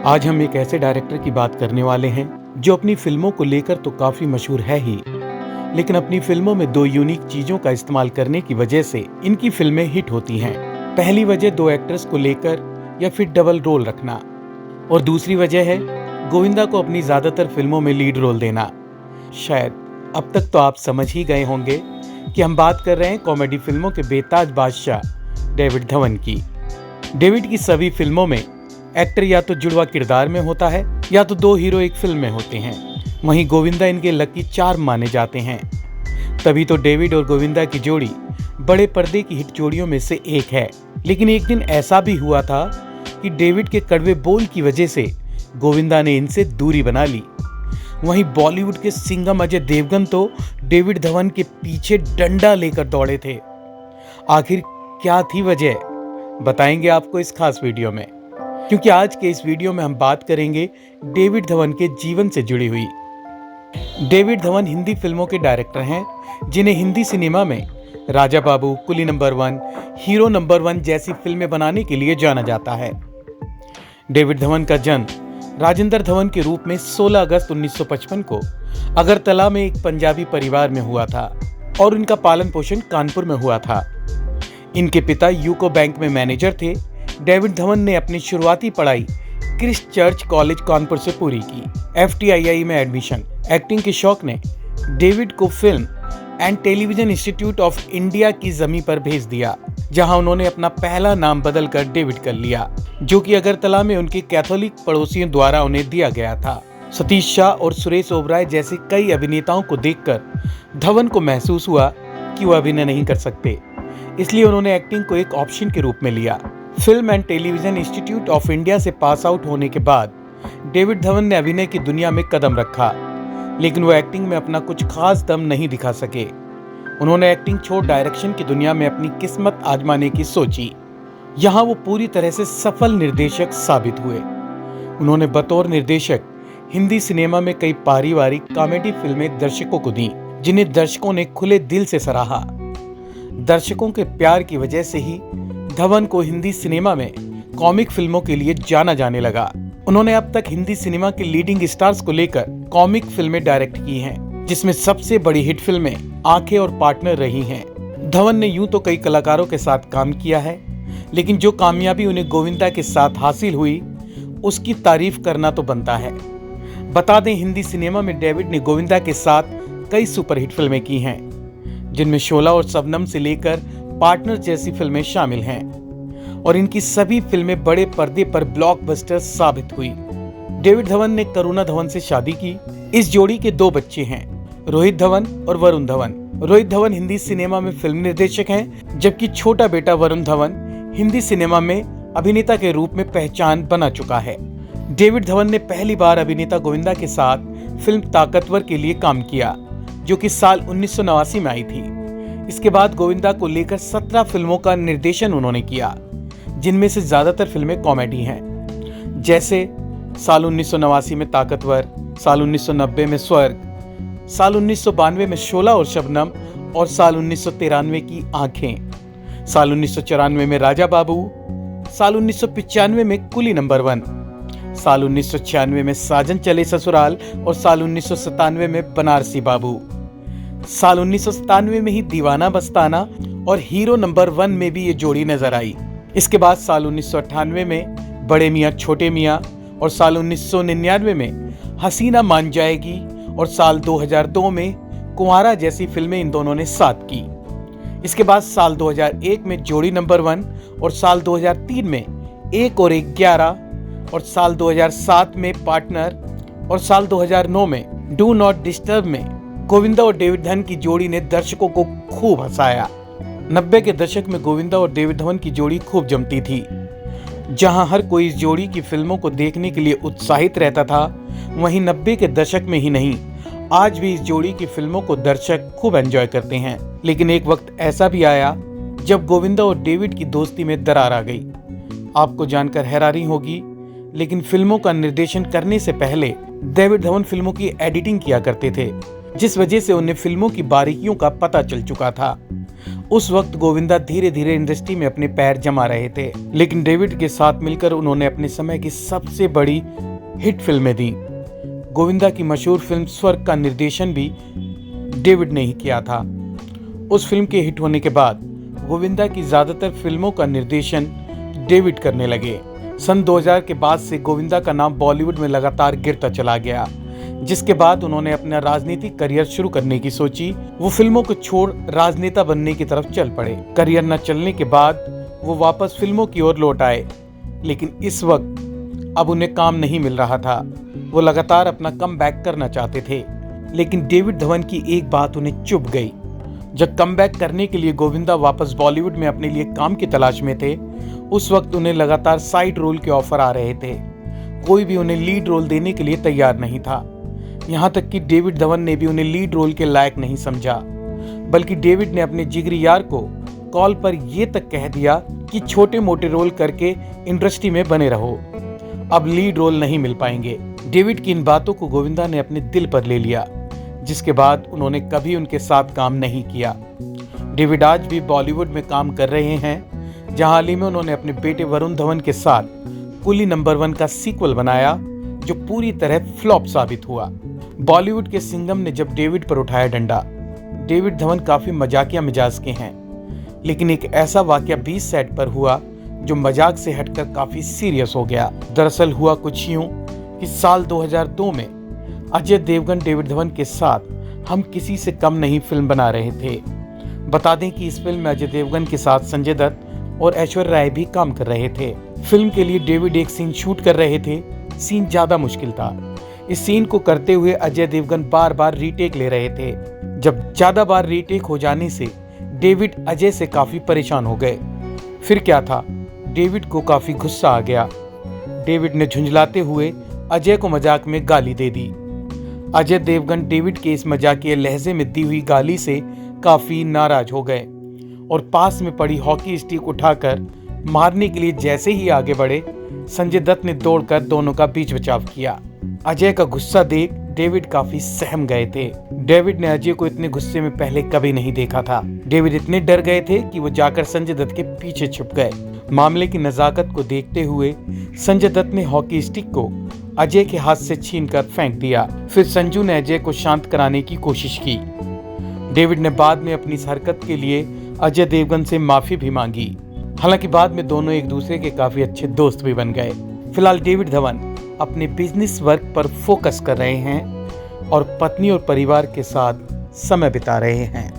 आज हम एक ऐसे डायरेक्टर की बात करने वाले हैं जो अपनी फिल्मों को लेकर तो काफी मशहूर है ही, लेकिन अपनी फिल्मों में दो यूनिक चीजों का इस्तेमाल करने की वजह से इनकी फिल्में हिट होती हैं। पहली वजह दो एक्टर्स को लेकर या फिर डबल रोल रखना, और दूसरी वजह है गोविंदा को अपनी ज्यादातर फिल्मों में लीड रोल देना। शायद अब तक तो आप समझ ही गए होंगे कि हम बात कर रहे हैं कॉमेडी फिल्मों के बेताज बादशाह डेविड धवन की। डेविड की सभी फिल्मों में एक्टर या तो जुड़वा किरदार में होता है या तो दो हीरो एक फिल्म में होते हैं। वहीं गोविंदा इनके लकी चार्म माने जाते हैं। तभी तो डेविड और गोविंदा की जोड़ी बड़े पर्दे की हिट जोड़ियों में से एक है। लेकिन एक दिन ऐसा भी हुआ था कि डेविड के कड़वे बोल की वजह से गोविंदा ने इनसे दूरी बना ली। वहीं बॉलीवुड के सिंघम अजय देवगन तो डेविड धवन के पीछे डंडा लेकर दौड़े थे। आखिर क्या थी वजह, बताएंगे आपको इस खास वीडियो में, क्योंकि आज के इस वीडियो में हम बात करेंगे डेविड धवन के जीवन से जुड़ी हुई। डेविड धवन हिंदी फिल्मों के डायरेक्टर हैं जिन्हें हिंदी सिनेमा में राजा बाबू, कुली नंबर 1, हीरो नंबर 1 जैसी फिल्में बनाने के लिए जाना जाता है। डेविड धवन का जन्म राजेंद्र धवन के रूप में 16 अगस्त 1955 को अगरतला में एक पंजाबी परिवार में हुआ था और उनका पालन पोषण कानपुर में हुआ था। इनके पिता यूको बैंक में मैनेजर थे। डेविड धवन ने अपनी शुरुआती पढ़ाई क्रिस्ट चर्च कॉलेज कानपुर से पूरी की। FTII में एडमिशन। एक्टिंग के शौक ने डेविड को film and television institute of India की जमीन पर भेज दिया, जहां उन्होंने अपना पहला नाम बदलकर डेविड कर लिया, जो कि अगरतला में उनके कैथोलिक पड़ोसियों द्वारा उन्हें दिया गया था। सतीश शाह और सुरेश ओबराय जैसे कई अभिनेताओं को देखकर धवन को महसूस हुआ कि वह अभिनय नहीं कर सकते, इसलिए उन्होंने एक्टिंग को एक ऑप्शन के रूप में लिया। Film and television institute of India से पास आउट होने के बाद डेविड धवन ने अभिनय की दुनिया में कदम रखा, लेकिन वो एक्टिंग में अपना कुछ खास दम नहीं दिखा सके। उन्होंने एक्टिंग छोड़ डायरेक्शन की दुनिया में अपनी किस्मत आजमाने की सोची। यहाँ वो पूरी तरह से सफल निर्देशक साबित हुए। उन्होंने बतौर निर्देशक हिंदी सिनेमा में कई पारिवारिक कॉमेडी फिल्में दर्शकों को दी, जिन्हें दर्शकों ने खुले दिल से सराहा। दर्शकों के प्यार की वजह से ही धवन को हिंदी सिनेमा में कॉमिक फिल्मों के लिए जाना जाने लगा। उन्होंने अब तक हिंदी सिनेमा के लीडिंग स्टार्स को लेकर कॉमिक फिल्में डायरेक्ट की हैं, जिसमें सबसे बड़ी हिट फिल्में आंखें और पार्टनर रही हैं। धवन ने यूं तो कई कलाकारों के साथ काम किया है, लेकिन जो कामयाबी उन्हें गोविंदा के साथ हासिल हुई उसकी तारीफ करना तो बनता है। बता दें, हिंदी सिनेमा में डेविड ने गोविंदा के साथ कई सुपरहिट फिल्में की हैं, जिनमें शोला और शबनम से लेकर पार्टनर जैसी फिल्में शामिल हैं, और इनकी सभी फिल्में बड़े पर्दे पर ब्लॉकबस्टर साबित हुई। डेविड धवन ने करुणा धवन से शादी की। इस जोड़ी के दो बच्चे हैं, रोहित धवन और वरुण धवन। रोहित धवन हिंदी सिनेमा में फिल्म निर्देशक हैं, जबकि छोटा बेटा वरुण धवन हिंदी सिनेमा में अभिनेता के रूप में पहचान बना चुका है। डेविड धवन ने पहली बार अभिनेता गोविंदा के साथ फिल्म ताकतवर के लिए काम किया, जो कि साल 1989 में आई थी। इसके बाद गोविंदा को लेकर 17 फिल्मों का निर्देशन उन्होंने किया, जिनमें से ज्यादातर फिल्में कॉमेडी हैं, जैसे साल 1989 में ताकतवर, साल 1990 में स्वर्ग, साल 1992 में शोला और शबनम, और साल 1993 की आंखें, साल 1994 में राजा बाबू, साल 1995 में कुली नंबर 1, साल 1996 में साजन चले ससुराल, और साल 1997 में बनारसी बाबू। साल 1997 में ही दीवाना बस्ताना और हीरो नंबर 1 में भी ये जोड़ी नजर आई। इसके बाद साल 1998 में बड़े मियाँ छोटे मियाँ, और साल 1999 में हसीना मान जाएगी, और साल 2002 में कुंवारा जैसी फिल्में इन दोनों ने साथ की। इसके बाद साल 2001 में जोड़ी नंबर 1, और साल 2003 में 1 और 1 11, और साल 2007 में पार्टनर, और साल 2009 में डू नॉट डिस्टर्ब में गोविंदा और डेविड धवन की जोड़ी ने दर्शकों को खूब हंसाया। 90 के दशक में गोविंदा और डेविड धवन की जोड़ी खूब जमती थी। जहां हर कोई इस जोड़ी की फिल्मों को देखने के लिए उत्साहित रहता था, वहीं 90 के दशक में ही नहीं, आज भी इस जोड़ी की फिल्मों को दर्शक खूब एंजॉय करते हैं। लेकिन एक वक्त ऐसा भी आया जब गोविंदा और डेविड की दोस्ती में दरार आ गई। आपको जानकर हैरानी होगी, लेकिन फिल्मों का निर्देशन करने से पहले डेविड धवन फिल्मों की एडिटिंग किया करते थे, जिस वजह से उन्हें फिल्मों की बारीकियों का पता चल चुका था। उस वक्त गोविंदा धीरे धीरे इंडस्ट्री में अपने पैर जमा रहे थे, लेकिन डेविड के साथ मिलकर उन्होंने अपने समय की सबसे बड़ी हिट फिल्में दी। गोविंदा की मशहूर फिल्म स्वर्ग का निर्देशन भी डेविड ने ही किया था। उस फिल्म के हिट होने के बाद गोविंदा की ज्यादातर फिल्मों का निर्देशन डेविड करने लगे। सन 2000 के बाद से गोविंदा का नाम बॉलीवुड में लगातार गिरता चला गया, जिसके बाद उन्होंने अपना राजनीतिक करियर शुरू करने की सोची। वो फिल्मों को छोड़ राजनेता बनने की तरफ चल पड़े। करियर न चलने के बाद वो वापस फिल्मों की ओर लौट आए, लेकिन इस वक्त अब उन्हें काम नहीं मिल रहा था। वो लगातार अपना कमबैक करना चाहते थे, लेकिन डेविड धवन की एक बात उन्हें चुभ गई। जब कमबैक करने के लिए गोविंदा वापस बॉलीवुड में अपने लिए काम की तलाश में थे, उस वक्त उन्हें लगातार साइड रोल के ऑफर आ रहे थे। कोई भी उन्हें लीड रोल देने के लिए तैयार नहीं था। यहाँ तक कि डेविड धवन ने भी उन्हें लीड रोल के लायक नहीं समझा, बल्कि डेविड ने अपने जिगरी यार को कॉल पर ये तक कह दिया कि छोटे मोटे रोल करके इंडस्ट्री में बने रहो, अब लीड रोल नहीं मिल पाएंगे। डेविड की इन बातों को गोविंदा ने अपने दिल पर ले लिया, जिसके बाद उन्होंने कभी उनके साथ काम नहीं किया। डेविड आज भी बॉलीवुड में काम कर रहे हैं, जहां हाल ही में उन्होंने अपने बेटे वरुण धवन के साथ कुली नंबर 1 का सीक्वल बनाया, जो पूरी तरह फ्लॉप साबित हुआ। बॉलीवुड के सिंघम ने जब डेविड पर उठाया डंडा। डेविड धवन काफी मजाकिया मिजाज के हैं, लेकिन एक ऐसा वाकया 20 सेट पर हुआ जो मजाक से हटकर काफी सीरियस हो गया। दरअसल हुआ कुछ यूं कि साल 2002 में अजय देवगन डेविड धवन के साथ हम किसी से कम नहीं फिल्म बना रहे थे। बता दें कि इस फिल्म में अजय देवगन के साथ संजय दत्त और ऐश्वर्या राय भी काम कर रहे थे। फिल्म के लिए डेविड एक सीन शूट कर रहे थे। सीन ज्यादा मुश्किल था। इस सीन को करते हुए अजय देवगन बार बार रीटेक ले रहे थे। जब ज्यादा बार रीटेक हो जाने से डेविड अजय से काफी परेशान हो गए। फिर क्या था, डेविड को काफी गुस्सा आ गया। डेविड ने झुंझलाते हुए अजय को मजाक में गाली दे दी। अजय देवगन डेविड के इस मजाकिया लहजे में दी हुई गाली से काफी नाराज हो गए और पास में पड़ी हॉकी स्टिक उठाकर मारने के लिए जैसे ही आगे बढ़े, संजय दत्त ने दौड़कर दोनों का बीच बचाव किया। अजय का गुस्सा देख डेविड काफी सहम गए थे। डेविड ने अजय को इतने गुस्से में पहले कभी नहीं देखा था। डेविड इतने डर गए थे कि वो जाकर संजय दत्त के पीछे छुप गए। मामले की नजाकत को देखते हुए संजय दत्त ने हॉकी स्टिक को अजय के हाथ से छीनकर फेंक दिया। फिर संजू ने अजय को शांत कराने की कोशिश की। डेविड ने बाद में अपनी इस हरकत के लिए अजय देवगन से माफी भी मांगी। हालांकि बाद में दोनों एक दूसरे के काफी अच्छे दोस्त भी बन गए। फिलहाल डेविड धवन अपने बिजनेस वर्क पर फोकस कर रहे हैं और पत्नी और परिवार के साथ समय बिता रहे हैं।